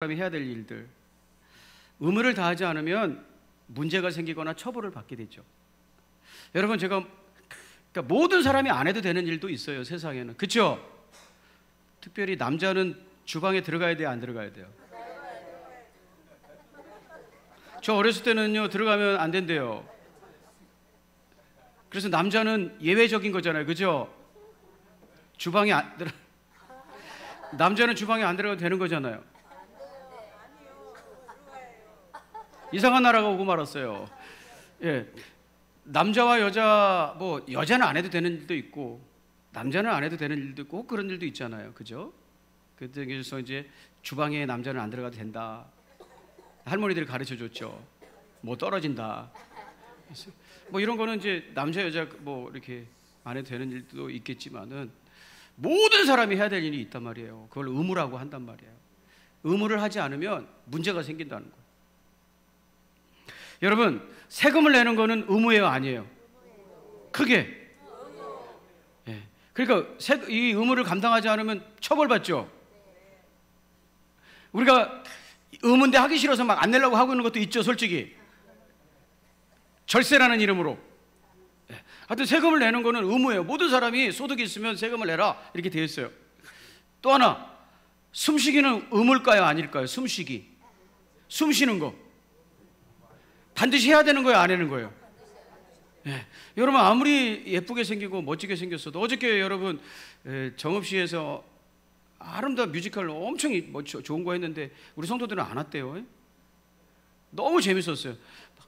사람이 해야 될 일들, 의무를 다하지 않으면 문제가 생기거나 처벌을 받게 되죠. 여러분, 그러니까 모든 사람이 안 해도 되는 일도 있어요, 세상에는. 그렇죠? 특별히 남자는 주방에 들어가야 돼요, 안 들어가야 돼요? 저 어렸을 때는요, 들어가면 안 된대요. 그래서 남자는 예외적인 거잖아요, 그죠? 남자는 주방에 안 들어가도 되는 거잖아요. 이상한 나라가 오고 말았어요. 예, 남자와 여자, 여자는 안 해도 되는 일도 있고 남자는 안 해도 되는 일도 있고 그런 일도 있잖아요, 그죠? 그래서 이제 주방에 남자는 안 들어가도 된다. 할머니들이 가르쳐 줬죠. 떨어진다. 이런 거는 이제 남자 여자 이렇게 안 해도 되는 일도 있겠지만은 모든 사람이 해야 될 일이 있단 말이에요. 그걸 의무라고 한단 말이에요. 의무를 하지 않으면 문제가 생긴다는 거예요. 여러분, 세금을 내는 거는 의무예요, 아니에요? 크게. 예. 그러니까 이 의무를 감당하지 않으면 처벌받죠. 우리가 의무인데 하기 싫어서 막 안 내려고 하고 있는 것도 있죠, 솔직히. 절세라는 이름으로. 예. 하여튼 세금을 내는 거는 의무예요. 모든 사람이 소득이 있으면 세금을 내라, 이렇게 되어 있어요. 또 하나, 숨쉬기는 의무일까요, 아닐까요? 숨쉬기. 숨 쉬는 거 반드시 해야 되는 거예요, 안 하는 거예요? 예. 여러분, 아무리 예쁘게 생기고 멋지게 생겼어도 어저께 여러분 정읍시에서 아름다운 뮤지컬 엄청 좋은 거 했는데 우리 성도들은 안 왔대요. 너무 재밌었어요.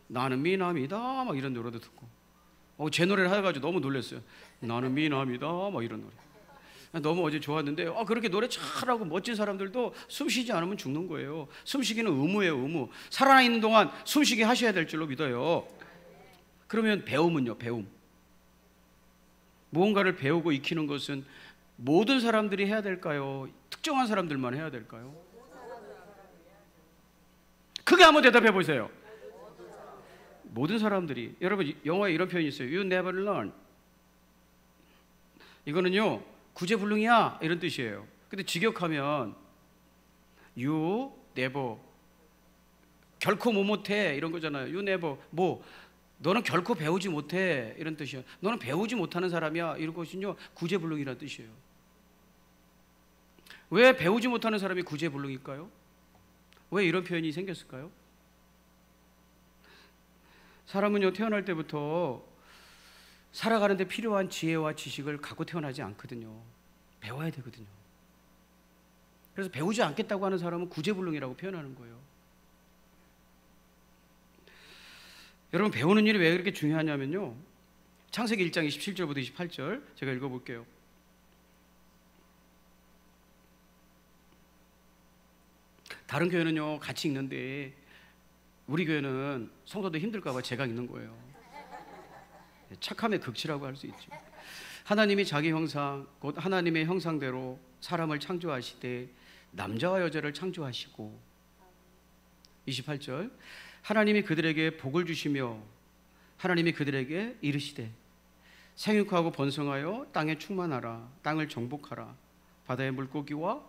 나는 미남이다 막 이런 노래도 듣고 제 노래를 해가지고 너무 놀랐어요. 나는 미남이다 막 이런 노래 너무 어제 좋았는데 그렇게 노래 잘하고 멋진 사람들도 숨 쉬지 않으면 죽는 거예요. 숨쉬기는 의무예요, 의무. 살아있는 동안 숨쉬기 하셔야 될 줄로 믿어요. 그러면 배움은요, 배움. 무언가를 배우고 익히는 것은 모든 사람들이 해야 될까요? 특정한 사람들만 해야 될까요? 크게 한번 대답해 보세요. 모든 사람들이. 여러분, 영어에 이런 표현이 있어요. You never learn. 이거는요, 구제불능이야 이런 뜻이에요. 근데 직역하면 you never, 결코 못해 이런 거잖아요. you never, 너는 결코 배우지 못해 이런 뜻이에요. 너는 배우지 못하는 사람이야 이런 것은요, 구제불능이라는 뜻이에요. 왜 배우지 못하는 사람이 구제불능일까요? 왜 이런 표현이 생겼을까요? 사람은요, 태어날 때부터 살아가는데 필요한 지혜와 지식을 갖고 태어나지 않거든요. 배워야 되거든요. 그래서 배우지 않겠다고 하는 사람은 구제불능이라고 표현하는 거예요. 여러분, 배우는 일이 왜 그렇게 중요하냐면요, 창세기 1장 27절부터 28절 제가 읽어볼게요. 다른 교회는요 같이 읽는데 우리 교회는 성도들 힘들까 봐 제가 읽는 거예요. 착함의 극치라고 할 수 있죠. 하나님이 자기 형상, 곧 하나님의 형상대로 사람을 창조하시되 남자와 여자를 창조하시고, 28절, 하나님이 그들에게 복을 주시며 하나님이 그들에게 이르시되 생육하고 번성하여 땅에 충만하라, 땅을 정복하라, 바다의 물고기와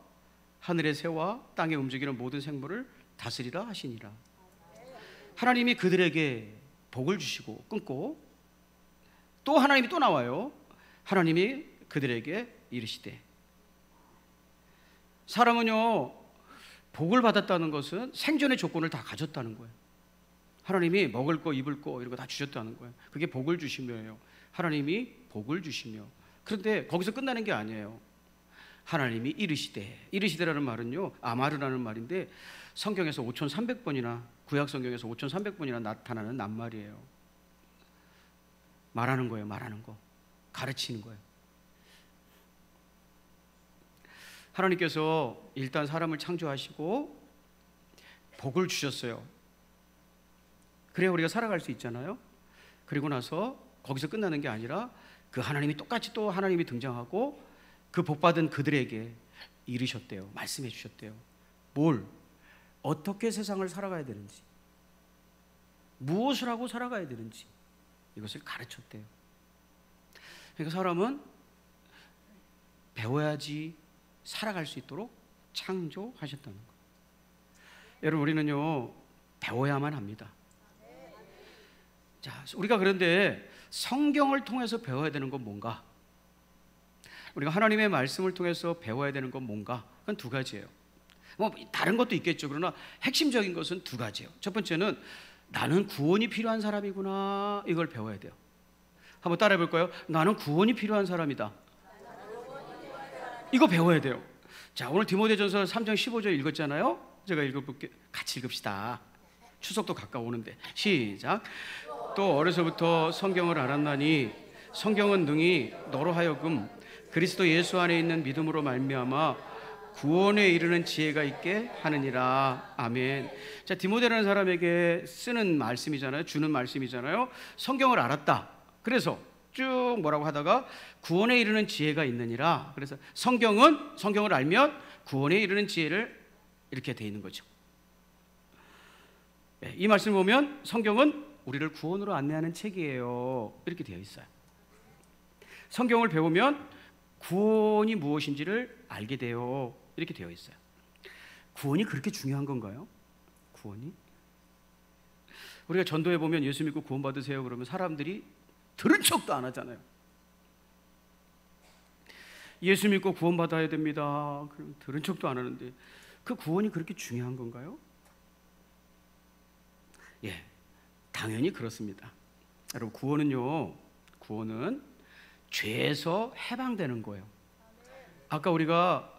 하늘의 새와 땅에 움직이는 모든 생물을 다스리라 하시니라. 하나님이 그들에게 복을 주시고 끊고 또 하나님이 또 나와요. 하나님이 그들에게 이르시되. 사람은요, 복을 받았다는 것은 생존의 조건을 다 가졌다는 거예요. 하나님이 먹을 거, 입을 거 이런 거 다 주셨다는 거예요. 그게 복을 주시며요. 하나님이 복을 주시며. 그런데 거기서 끝나는 게 아니에요. 하나님이 이르시되. 이르시되라는 말은요, 아마르라는 말인데 성경에서 5,300번이나, 구약 성경에서 5,300번이나 나타나는 낱말이에요. 말하는 거예요, 말하는 거. 가르치는 거예요. 하나님께서 일단 사람을 창조하시고 복을 주셨어요. 그래야 우리가 살아갈 수 있잖아요. 그리고 나서 거기서 끝나는 게 아니라 그 하나님이 똑같이 또 하나님이 등장하고 그 복받은 그들에게 이르셨대요. 말씀해 주셨대요. 뭘? 어떻게 세상을 살아가야 되는지, 무엇을 하고 살아가야 되는지 이것을 가르쳤대요. 그러니까 사람은 배워야지 살아갈 수 있도록 창조하셨다는 거예요. 여러분, 우리는요 배워야만 합니다. 자, 우리가 그런데 성경을 통해서 배워야 되는 건 뭔가? 우리가 하나님의 말씀을 통해서 배워야 되는 건 뭔가? 그건 두 가지예요. 뭐 다른 것도 있겠죠. 그러나 핵심적인 것은 두 가지예요. 첫 번째는 나는 구원이 필요한 사람이구나, 이걸 배워야 돼요. 한번 따라해 볼까요? 나는 구원이 필요한 사람이다. 이거 배워야 돼요. 자, 오늘 디모데전서 3장 15절 읽었잖아요. 제가 읽어볼게요. 같이 읽읍시다. 추석도 가까우는데. 시작. 또 어려서부터 성경을 알았나니 성경은 능히 너로 하여금 그리스도 예수 안에 있는 믿음으로 말미암아 구원에 이르는 지혜가 있게 하느니라. 아멘. 자, 디모데라는 사람에게 쓰는 말씀이잖아요. 주는 말씀이잖아요. 성경을 알았다. 그래서 쭉 뭐라고 하다가 구원에 이르는 지혜가 있느니라. 그래서 성경을 알면 구원에 이르는 지혜를 이렇게 돼 있는 거죠. 네, 이 말씀을 보면 성경은 우리를 구원으로 안내하는 책이에요. 이렇게 되어 있어요. 성경을 배우면 구원이 무엇인지를 알게 돼요. 이렇게 되어 있어요. 구원이 그렇게 중요한 건가요? 구원이? 우리가 전도해 보면 예수 믿고 구원 받으세요 그러면 사람들이 들은 척도 안 하잖아요. 예수 믿고 구원 받아야 됩니다. 그럼 들은 척도 안 하는데 그 구원이 그렇게 중요한 건가요? 예, 당연히 그렇습니다. 여러분, 구원은 죄에서 해방되는 거예요. 아까 우리가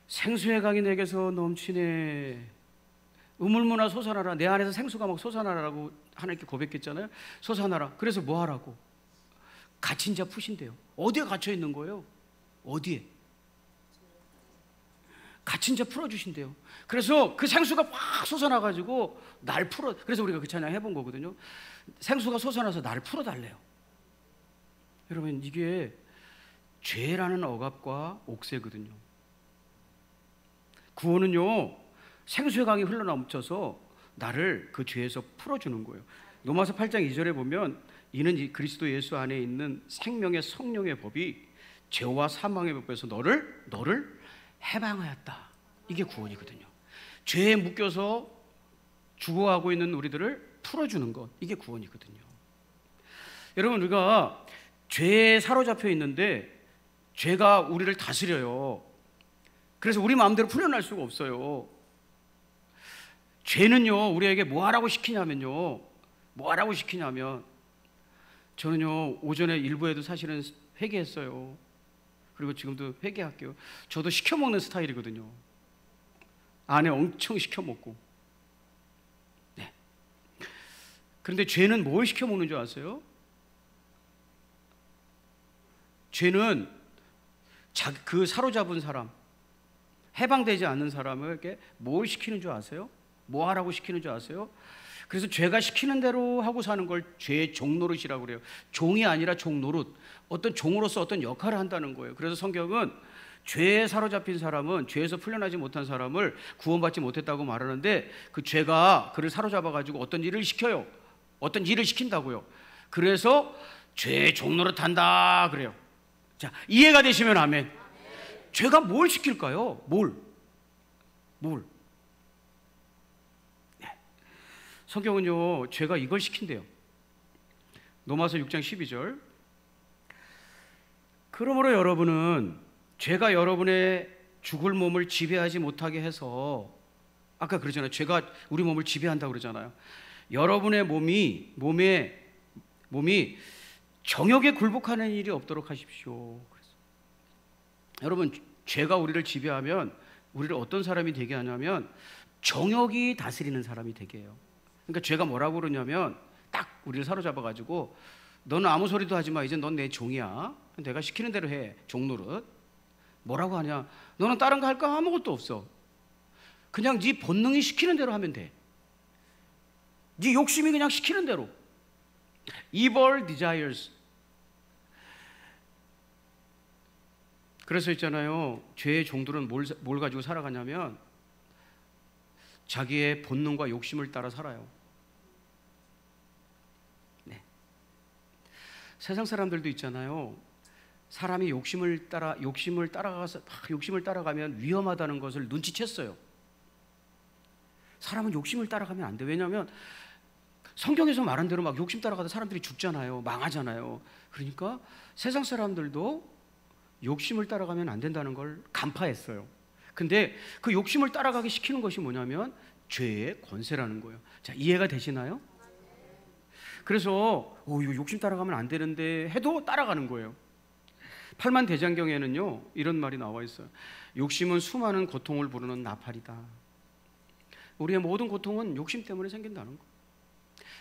생수의 강이 내게서 넘치네, 우물무나 솟아나라, 내 안에서 생수가 막 솟아나라고 하나님께 고백했잖아요. 솟아나라. 그래서 뭐 하라고? 갇힌 자 푸신대요. 어디에 갇혀 있는 거예요? 어디에? 갇힌 자 풀어주신대요. 그래서 그 생수가 확 솟아나가지고 날 풀어. 그래서 우리가 그 찬양 해본 거거든요. 생수가 솟아나서 나를 풀어달래요. 여러분, 이게 죄라는 억압과 옥새거든요. 구원은요 생수의 강이 흘러넘쳐서 나를 그 죄에서 풀어주는 거예요. 로마서 8장 2절에 보면 이는 그리스도 예수 안에 있는 생명의 성령의 법이 죄와 사망의 법에서 너를 해방하였다. 이게 구원이거든요. 죄에 묶여서 죽어가고 있는 우리들을 풀어주는 것, 이게 구원이거든요. 여러분, 우리가 죄에 사로잡혀 있는데 죄가 우리를 다스려요. 그래서 우리 마음대로 풀려날 수가 없어요. 죄는요 우리에게 뭐하라고 시키냐면 저는요 오전에 일부에도 사실은 회개했어요. 그리고 지금도 회개할게요. 저도 시켜먹는 스타일이거든요. 아내 엄청 시켜먹고. 네. 그런데 죄는 뭘 시켜먹는 줄 아세요? 죄는 그 사로잡은 사람, 해방되지 않는 사람에게 뭘 시키는 줄 아세요? 뭐 하라고 시키는 줄 아세요? 그래서 죄가 시키는 대로 하고 사는 걸 죄의 종노릇이라고 그래요. 종이 아니라 종노릇. 어떤 종으로서 어떤 역할을 한다는 거예요. 그래서 성경은 죄에 사로잡힌 사람은, 죄에서 풀려나지 못한 사람을 구원받지 못했다고 말하는데 그 죄가 그를 사로잡아가지고 어떤 일을 시켜요. 어떤 일을 시킨다고요. 그래서 죄의 종노릇한다 그래요. 자, 이해가 되시면 아멘. 죄가 뭘 시킬까요? 뭘? 성경은요 죄가 이걸 시킨대요. 로마서 6장 12절. 그러므로 여러분은 죄가 여러분의 죽을 몸을 지배하지 못하게 해서, 아까 그러잖아요. 죄가 우리 몸을 지배한다고 그러잖아요. 여러분의 몸이 정욕에 굴복하는 일이 없도록 하십시오. 그래서 여러분, 죄가 우리를 지배하면 우리를 어떤 사람이 되게 하냐면 정욕이 다스리는 사람이 되게 해요. 그러니까 죄가 뭐라고 그러냐면 딱 우리를 사로잡아가지고 너는 아무 소리도 하지 마. 이제 넌 내 종이야. 내가 시키는 대로 해. 종노릇. 뭐라고 하냐? 너는 다른 거 할 거 아무것도 없어. 그냥 네 본능이 시키는 대로 하면 돼. 네 욕심이 그냥 시키는 대로. Evil desires. 그래서 있잖아요. 죄의 종들은 뭘 가지고 살아가냐면 자기의 본능과 욕심을 따라 살아요. 네. 세상 사람들도 있잖아요. 사람이 욕심을 따라가면 위험하다는 것을 눈치챘어요. 사람은 욕심을 따라가면 안 돼. 왜냐하면 성경에서 말한 대로 막 욕심 따라가다 사람들이 죽잖아요. 망하잖아요. 그러니까 세상 사람들도 욕심을 따라가면 안 된다는 걸 간파했어요. 근데 그 욕심을 따라가게 시키는 것이 뭐냐면 죄의 권세라는 거예요. 자, 이해가 되시나요? 그래서 이거 욕심 따라가면 안 되는데 해도 따라가는 거예요. 팔만대장경에는요 이런 말이 나와 있어요. 욕심은 수많은 고통을 부르는 나팔이다. 우리의 모든 고통은 욕심 때문에 생긴다는 거예요.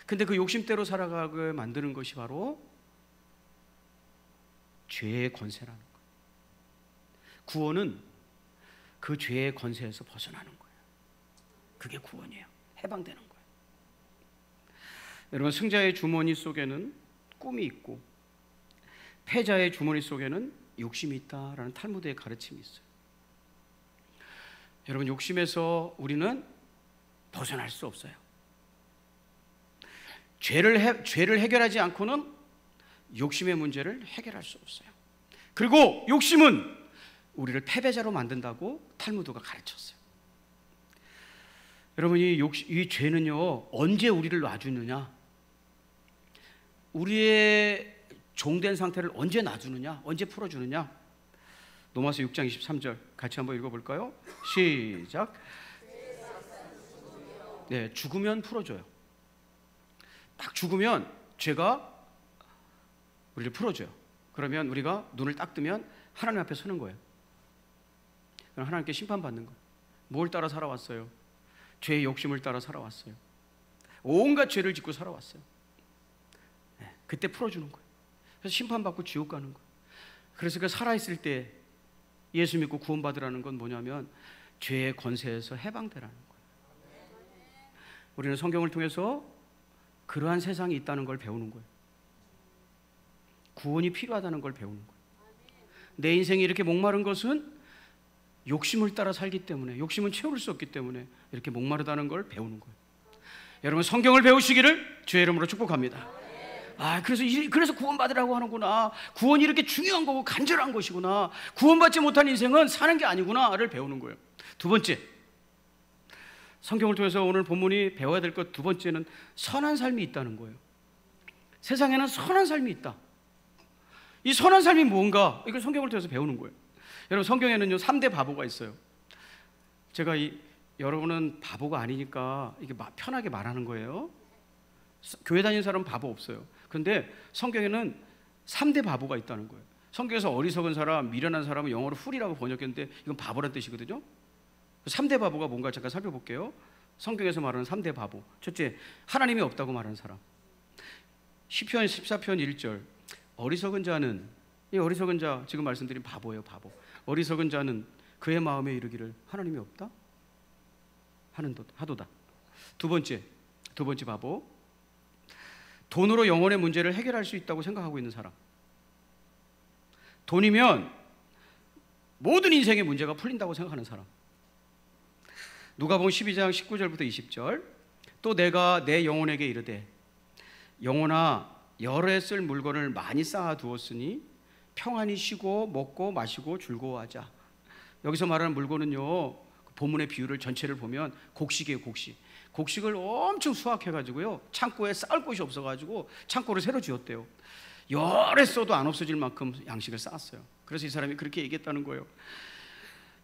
근데 그 욕심대로 살아가게 만드는 것이 바로 죄의 권세라는 거예요. 구원은 그 죄의 권세에서 벗어나는 거예요. 그게 구원이에요. 해방되는 거예요. 여러분, 승자의 주머니 속에는 꿈이 있고 패자의 주머니 속에는 욕심이 있다라는 탈무드의 가르침이 있어요. 여러분, 욕심에서 우리는 벗어날 수 없어요. 죄를 해결하지 않고는 욕심의 문제를 해결할 수 없어요. 그리고 욕심은 우리를 패배자로 만든다고 탈무드가 가르쳤어요. 여러분, 이 죄는요 언제 우리를 놔주느냐, 우리의 종된 상태를 언제 놔주느냐, 언제 풀어주느냐. 로마서 6장 23절 같이 한번 읽어볼까요? 시작. 네, 죽으면 풀어줘요. 딱 죽으면 죄가 우리를 풀어줘요. 그러면 우리가 눈을 딱 뜨면 하나님 앞에 서는 거예요. 그럼 하나님께 심판받는 거예요. 뭘 따라 살아왔어요? 죄의 욕심을 따라 살아왔어요. 온갖 죄를 짓고 살아왔어요. 네, 그때 풀어주는 거예요. 그래서 심판받고 지옥 가는 거예요. 그래서 그 살아있을 때 예수 믿고 구원받으라는 건 뭐냐면 죄의 권세에서 해방되라는 거예요. 우리는 성경을 통해서 그러한 세상이 있다는 걸 배우는 거예요. 구원이 필요하다는 걸 배우는 거예요. 내 인생이 이렇게 목마른 것은 욕심을 따라 살기 때문에, 욕심은 채울 수 없기 때문에 이렇게 목마르다는 걸 배우는 거예요. 여러분, 성경을 배우시기를 주의 이름으로 축복합니다. 그래서 구원받으라고 하는구나. 구원이 이렇게 중요한 거고 간절한 것이구나. 구원받지 못한 인생은 사는 게 아니구나를 배우는 거예요. 두 번째, 성경을 통해서 오늘 본문이 배워야 될 것 두 번째는 선한 삶이 있다는 거예요. 세상에는 선한 삶이 있다. 이 선한 삶이 뭔가, 이걸 성경을 통해서 배우는 거예요. 여러분, 성경에는요 3대 바보가 있어요. 제가 여러분은 바보가 아니니까 이게 편하게 말하는 거예요. 교회 다니는 사람은 바보 없어요. 그런데 성경에는 3대 바보가 있다는 거예요. 성경에서 어리석은 사람, 미련한 사람은 영어로 훌이라고 번역했는데 이건 바보란 뜻이거든요. 3대 바보가 뭔가 잠깐 살펴볼게요. 성경에서 말하는 3대 바보. 첫째, 하나님이 없다고 말하는 사람. 시편 14편 1절. 어리석은 자는, 이 어리석은 자 지금 말씀드린 바보예요. 바보. 어리석은 자는 그의 마음에 이르기를 하나님이 없다? 하도다. 두 번째 바보. 돈으로 영혼의 문제를 해결할 수 있다고 생각하고 있는 사람. 돈이면 모든 인생의 문제가 풀린다고 생각하는 사람. 누가복음 12장 19절부터 20절. 또 내가 내 영혼에게 이르되 영혼아, 여러 해 쓸 물건을 많이 쌓아두었으니 평안히 쉬고 먹고 마시고 즐거워하자. 여기서 말하는 물건은요, 본문의 비유를 전체를 보면 곡식이에요. 곡식을 엄청 수확해가지고요 창고에 쌓을 곳이 없어가지고 창고를 새로 지었대요. 열에 써도 안 없어질 만큼 양식을 쌓았어요. 그래서 이 사람이 그렇게 얘기했다는 거예요.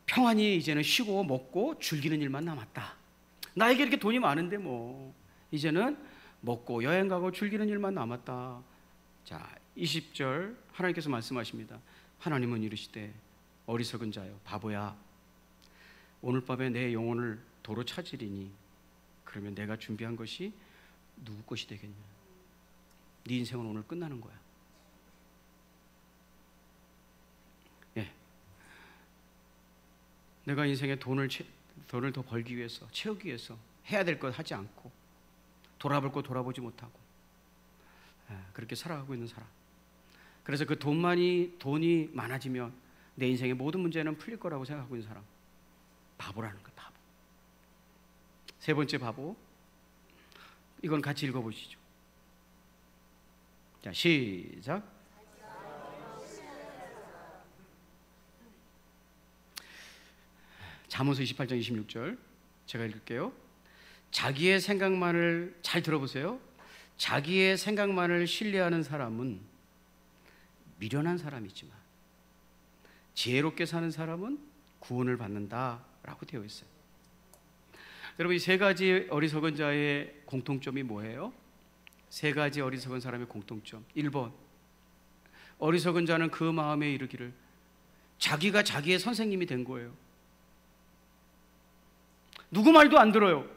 평안히 이제는 쉬고 먹고 즐기는 일만 남았다. 나에게 이렇게 돈이 많은데 뭐 이제는 먹고 여행 가고 즐기는 일만 남았다. 자, 20절 하나님께서 말씀하십니다. 하나님은 이르시되 어리석은 자여, 바보야, 오늘 밤에 내 영혼을 도로 찾으리니 그러면 내가 준비한 것이 누구 것이 되겠냐. 네 인생은 오늘 끝나는 거야. 예. 내가 인생에 돈을 더 벌기 위해서, 채우기 위해서 해야 될 것 하지 않고 돌아볼 것 돌아보지 못하고 그렇게 살아가고 있는 사람. 그래서 그 돈이 많아지면 내 인생의 모든 문제는 풀릴 거라고 생각하고 있는 사람. 바보라는 거야, 바보. 세 번째 바보. 이건 같이 읽어보시죠. 자, 시작. 잠언서 28장 26절 제가 읽을게요. 자기의 생각만을, 잘 들어보세요. 자기의 생각만을 신뢰하는 사람은 미련한 사람이지만 지혜롭게 사는 사람은 구원을 받는다라고 되어 있어요. 여러분, 이 세 가지 어리석은 자의 공통점이 뭐예요? 세 가지 어리석은 사람의 공통점. 1번, 어리석은 자는 그 마음에 이르기를 자기가 자기의 선생님이 된 거예요. 누구 말도 안 들어요.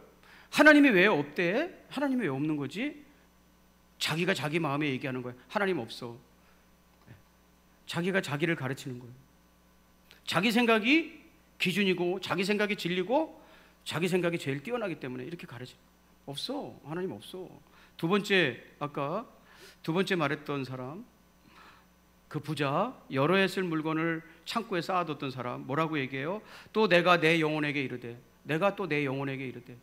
하나님이 왜 없대? 하나님이 왜 없는 거지? 자기가 자기 마음에 얘기하는 거예요. 하나님 없어. 자기가 자기를 가르치는 거예요. 자기 생각이 기준이고 자기 생각이 진리고 자기 생각이 제일 뛰어나기 때문에 이렇게 가르쳐. 없어. 하나님 없어. 두 번째, 아까 두 번째 말했던 사람, 그 부자, 여러 해 쓸 물건을 창고에 쌓아뒀던 사람, 뭐라고 얘기해요? 또 내가 내 영혼에게 이르되, 내가 또 내 영혼에게 이르되,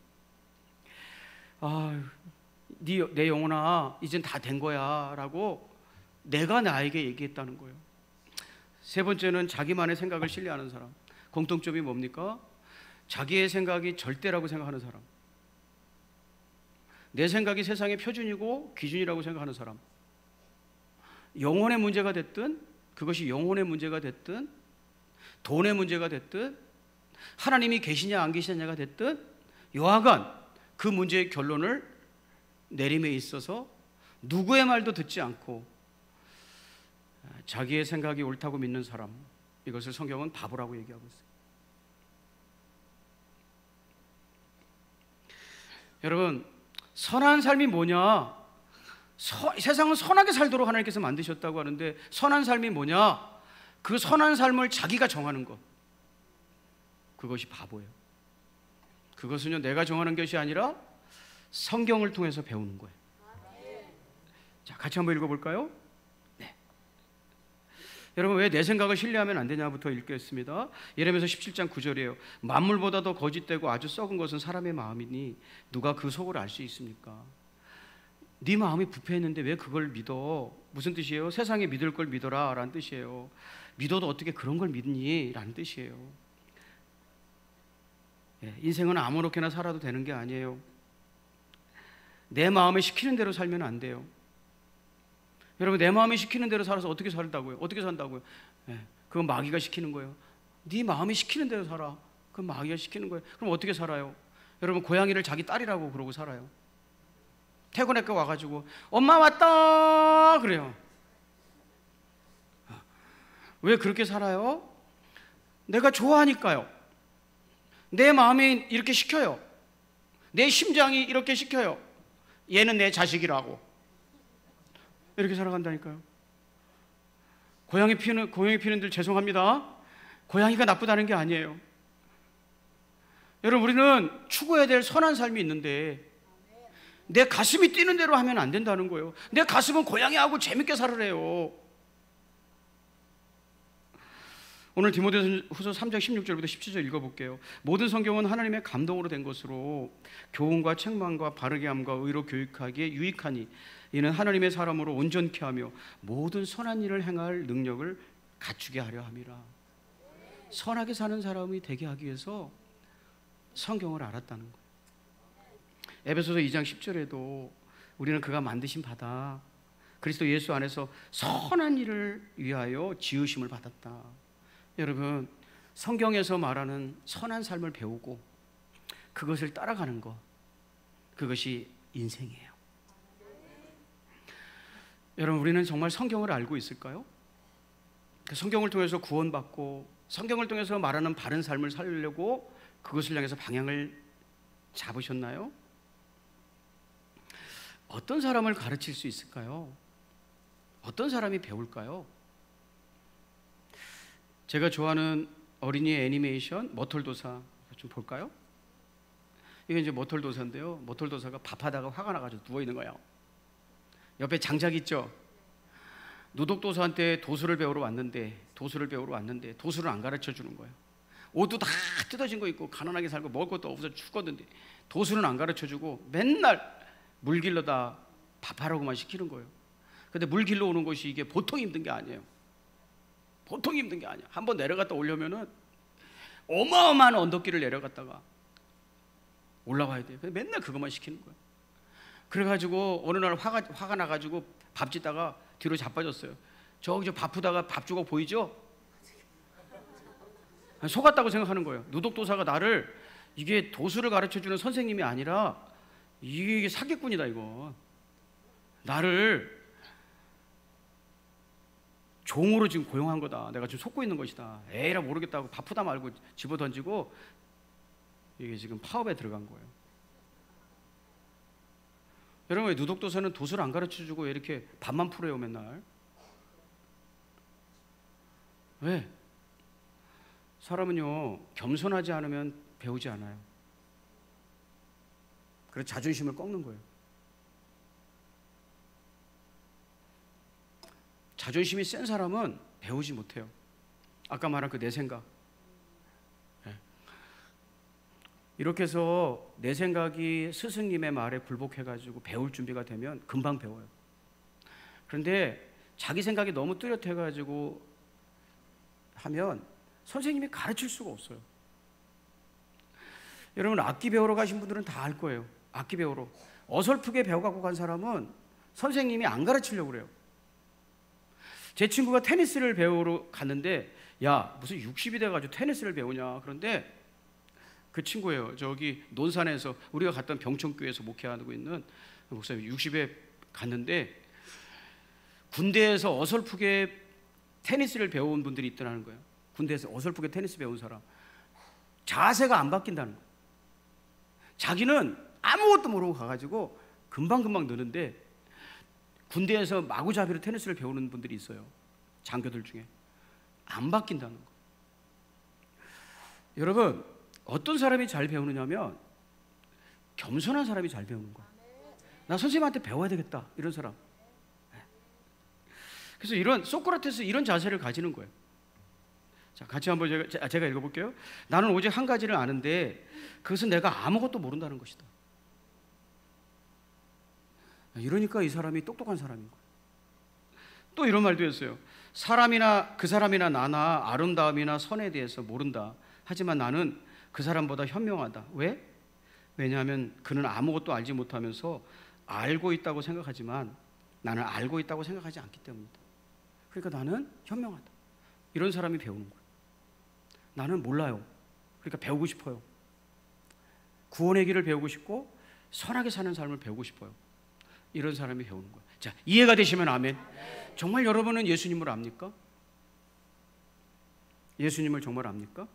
내 영혼아, 이젠 다 된 거야 라고 내가 나에게 얘기했다는 거예요. 세 번째는 자기만의 생각을 신뢰하는 사람. 공통점이 뭡니까? 자기의 생각이 절대라고 생각하는 사람, 내 생각이 세상의 표준이고 기준이라고 생각하는 사람. 영혼의 문제가 됐든, 그것이 영혼의 문제가 됐든, 돈의 문제가 됐든, 하나님이 계시냐 안 계시냐가 됐든, 여하간 그 문제의 결론을 내림에 있어서 누구의 말도 듣지 않고 자기의 생각이 옳다고 믿는 사람, 이것을 성경은 바보라고 얘기하고 있어요. 여러분, 선한 삶이 뭐냐? 세상은 선하게 살도록 하나님께서 만드셨다고 하는데, 선한 삶이 뭐냐? 그 선한 삶을 자기가 정하는 것, 그것이 바보예요. 그것은요, 내가 정하는 것이 아니라 성경을 통해서 배우는 거예요. 자, 같이 한번 읽어볼까요? 네. 여러분, 왜 내 생각을 신뢰하면 안 되냐부터 읽겠습니다. 예레미야서 17장 9절이에요. 만물보다 더 거짓되고 아주 썩은 것은 사람의 마음이니 누가 그 속을 알 수 있습니까? 네 마음이 부패했는데 왜 그걸 믿어? 무슨 뜻이에요? 세상에 믿을 걸 믿어라 라는 뜻이에요. 믿어도 어떻게 그런 걸 믿니? 라는 뜻이에요. 인생은 아무렇게나 살아도 되는 게 아니에요. 내 마음에 시키는 대로 살면 안 돼요. 여러분, 내 마음이 시키는 대로 살아서 어떻게 살다고요? 어떻게 산다고요? 그건 마귀가 시키는 거예요. 네 마음이 시키는 대로 살아. 그건 마귀가 시키는 거예요. 그럼 어떻게 살아요? 여러분, 고양이를 자기 딸이라고 그러고 살아요. 퇴근했고 와가지고 엄마 왔다 그래요. 왜 그렇게 살아요? 내가 좋아하니까요. 내 마음이 이렇게 시켜요. 내 심장이 이렇게 시켜요. 얘는 내 자식이라고. 이렇게 살아간다니까요. 고양이 피는들 죄송합니다. 고양이가 나쁘다는 게 아니에요. 여러분, 우리는 추구해야 될 선한 삶이 있는데 내 가슴이 뛰는 대로 하면 안 된다는 거예요. 내 가슴은 고양이하고 재밌게 살으래요. 오늘 디모데후서 3장 16절부터 17절 읽어볼게요. 모든 성경은 하나님의 감동으로 된 것으로 교훈과 책망과 바르게 함과 의로 교육하기에 유익하니 이는 하나님의 사람으로 온전케 하며 모든 선한 일을 행할 능력을 갖추게 하려 함이라. 선하게 사는 사람이 되게 하기 위해서 성경을 알았다는 거예요. 에베소서 2장 10절에도 우리는 그가 만드신 바다, 그리스도 예수 안에서 선한 일을 위하여 지으심을 받았다. 여러분, 성경에서 말하는 선한 삶을 배우고 그것을 따라가는 것, 그것이 인생이에요. 여러분, 우리는 정말 성경을 알고 있을까요? 성경을 통해서 구원받고 성경을 통해서 말하는 바른 삶을 살려고 그것을 향해서 방향을 잡으셨나요? 어떤 사람을 가르칠 수 있을까요? 어떤 사람이 배울까요? 제가 좋아하는 어린이 애니메이션 머털도사 좀 볼까요? 이게 이제 머털도사인데요. 머털도사가 밥하다가 화가 나가지고 누워 있는 거예요. 옆에 장작 있죠. 누독도사한테 도수를 배우러 왔는데 도수를 안 가르쳐 주는 거예요. 옷도 다 뜯어진 거 입고 가난하게 살고 먹을 것도 없어서 죽었는데 도수는 안 가르쳐 주고 맨날 물 길러다 밥하라고만 시키는 거예요. 근데 물 길러 오는 것이 이게 보통 힘든 게 아니에요. 보통 힘든 게 아니야. 한번 내려갔다 오려면은 어마어마한 언덕길을 내려갔다가 올라와야 돼. 맨날 그것만 시키는 거야. 그래가지고 어느 날 화가 나가지고 밥 짓다가 뒤로 자빠졌어요. 저기 저 바쁘다가 밥 주걱 보이죠? 속았다고 생각하는 거예요. 누독도사가 나를, 이게 도수를 가르쳐주는 선생님이 아니라 이게 사기꾼이다 이거. 나를 종으로 지금 고용한 거다. 내가 지금 속고 있는 것이다. 에이라 모르겠다고 바쁘다 말고 집어던지고 이게 지금 파업에 들어간 거예요. 여러분, 왜 누독도사는 도수를 안 가르쳐주고 왜 이렇게 밥만 풀어요 맨날? 왜? 사람은요, 겸손하지 않으면 배우지 않아요. 그래서 자존심을 꺾는 거예요. 자존심이 센 사람은 배우지 못해요. 아까 말한 그 내 생각. 이렇게 해서 내 생각이 스승님의 말에 굴복해가지고 배울 준비가 되면 금방 배워요. 그런데 자기 생각이 너무 뚜렷해가지고 하면 선생님이 가르칠 수가 없어요. 여러분, 악기 배우러 가신 분들은 다 알 거예요. 악기 배우러 어설프게 배워갖고 간 사람은 선생님이 안 가르치려고 그래요. 제 친구가 테니스를 배우러 갔는데, 야, 무슨 60이 돼가지고 테니스를 배우냐. 그런데 그 친구예요. 저기 논산에서 우리가 갔던 병천교회에서 목회하고 있는 목사님, 60에 갔는데 군대에서 어설프게 테니스를 배운 분들이 있더라는 거예요. 군대에서 어설프게 테니스 배운 사람, 자세가 안 바뀐다는 거예요. 자기는 아무것도 모르고 가가지고 금방금방 느는데, 군대에서 마구잡이로 테니스를 배우는 분들이 있어요. 장교들 중에. 안 바뀐다는 거. 여러분, 어떤 사람이 잘 배우느냐면 겸손한 사람이 잘 배우는 거야. 나 선생님한테 배워야 되겠다, 이런 사람. 그래서 이런 소크라테스 이런 자세를 가지는 거예요. 자, 같이 한번 제가 읽어볼게요. 나는 오직 한 가지를 아는데 그것은 내가 아무것도 모른다는 것이다. 이러니까 이 사람이 똑똑한 사람인 거예요. 또 이런 말도 했어요. 그 사람이나 나나 아름다움이나 선에 대해서 모른다. 하지만 나는 그 사람보다 현명하다. 왜? 왜냐하면 그는 아무것도 알지 못하면서 알고 있다고 생각하지만 나는 알고 있다고 생각하지 않기 때문이다. 그러니까 나는 현명하다. 이런 사람이 배우는 거예요. 나는 몰라요. 그러니까 배우고 싶어요. 구원의 길을 배우고 싶고 선하게 사는 삶을 배우고 싶어요. 이런 사람이 배우는 거예요. 자, 이해가 되시면 아멘. 정말 여러분은 예수님을 압니까? 예수님을 정말 압니까?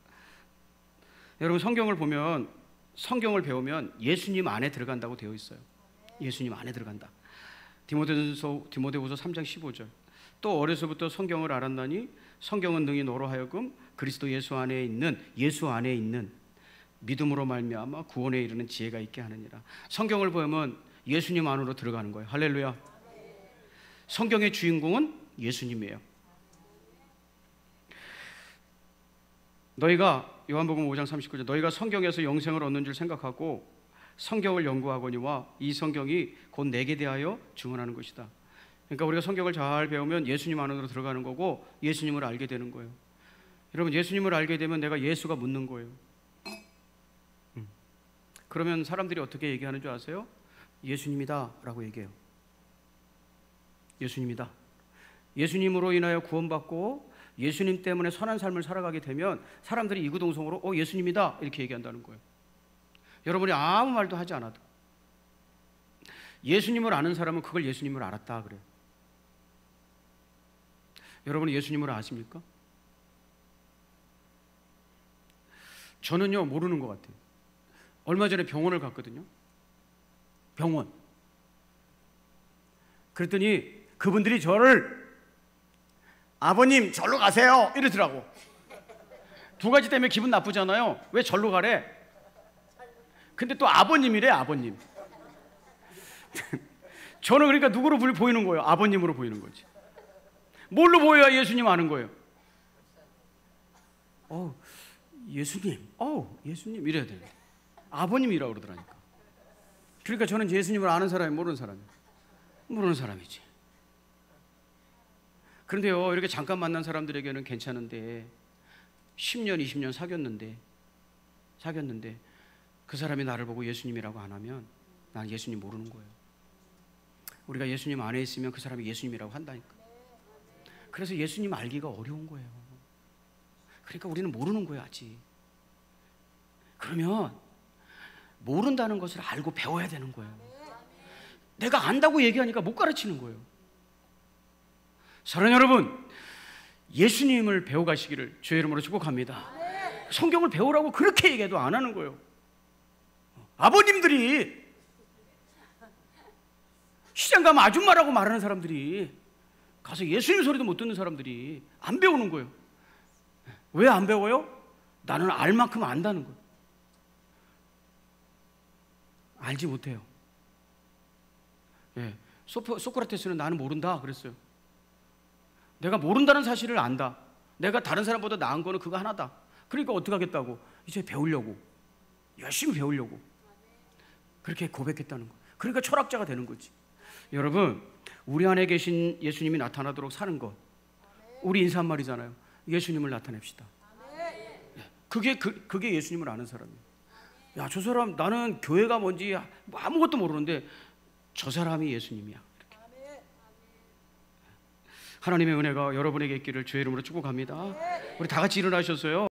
여러분, 성경을 배우면 예수님 안에 들어간다고 되어 있어요. 예수님 안에 들어간다. 디모데후서 3장 15절. 또 어려서부터 성경을 알았나니 성경은 능히 너로 하여금 그리스도 예수 안에 있는 믿음으로 말미암아 구원에 이르는 지혜가 있게 하느니라. 성경을 보면 예수님 안으로 들어가는 거예요. 할렐루야. 성경의 주인공은 예수님이에요. 너희가, 요한복음 5장 39절, 너희가 성경에서 영생을 얻는 줄 생각하고 성경을 연구하거니와 이 성경이 곧 내게 대하여 증언하는 것이다. 그러니까 우리가 성경을 잘 배우면 예수님 안으로 들어가는 거고 예수님을 알게 되는 거예요. 여러분, 예수님을 알게 되면 내가 예수가 묻는 거예요. 그러면 사람들이 어떻게 얘기하는 줄 아세요? 예수님이다 라고 얘기해요. 예수님이다. 예수님으로 인하여 구원받고 예수님 때문에 선한 삶을 살아가게 되면 사람들이 이구동성으로 예수님이다 이렇게 얘기한다는 거예요. 여러분이 아무 말도 하지 않아도 예수님을 아는 사람은 그걸 예수님을 알았다 그래요. 여러분이 예수님을 아십니까? 저는요, 모르는 것 같아요. 얼마 전에 병원을 갔거든요. 병원. 그랬더니 그분들이 저를 아버님 절로 가세요 이러더라고. 두 가지 때문에 기분 나쁘잖아요. 왜 절로 가래? 근데 또 아버님이래. 아버님. 저는 그러니까 누구로 보이는 거예요? 아버님으로 보이는 거지. 뭘로 보여야 예수님 아는 거예요? 예수님, 예수님 이래야 되는데 아버님이라고 그러더라니까. 그러니까 저는 예수님을 아는 사람이 모르는 사람이에요. 모르는 사람이지. 그런데요, 이렇게 잠깐 만난 사람들에게는 괜찮은데 10년, 20년 사귀었는데 그 사람이 나를 보고 예수님이라고 안 하면 난 예수님 모르는 거예요. 우리가 예수님 안에 있으면 그 사람이 예수님이라고 한다니까. 그래서 예수님 알기가 어려운 거예요. 그러니까 우리는 모르는 거예요, 아직. 그러면 모른다는 것을 알고 배워야 되는 거예요. 내가 안다고 얘기하니까 못 가르치는 거예요. 사랑하는 여러분, 예수님을 배워가시기를 주의 이름으로 축복합니다. 성경을 배우라고 그렇게 얘기해도 안 하는 거예요. 아버님들이 시장 가면 아줌마라고 말하는 사람들이 가서 예수님 소리도 못 듣는 사람들이 안 배우는 거예요. 왜 안 배워요? 나는 알 만큼 안다는 거예요. 알지 못해요. 예, 소크라테스는 나는 모른다 그랬어요. 내가 모른다는 사실을 안다. 내가 다른 사람보다 나은 거는 그거 하나다. 그러니까 어떻게 하겠다고? 이제 배우려고, 열심히 배우려고 그렇게 고백했다는 거. 그러니까 철학자가 되는 거지. 여러분, 우리 안에 계신 예수님이 나타나도록 사는 것, 우리 인사말이잖아요. 예수님을 나타냅시다. 그게 예수님을 아는 사람이에요. 야, 저 사람, 나는 교회가 뭔지 아무것도 모르는데 저 사람이 예수님이야. 이렇게. 하나님의 은혜가 여러분에게 있기를 주의 이름으로 축복합니다. 우리 다 같이 일어나셨어요.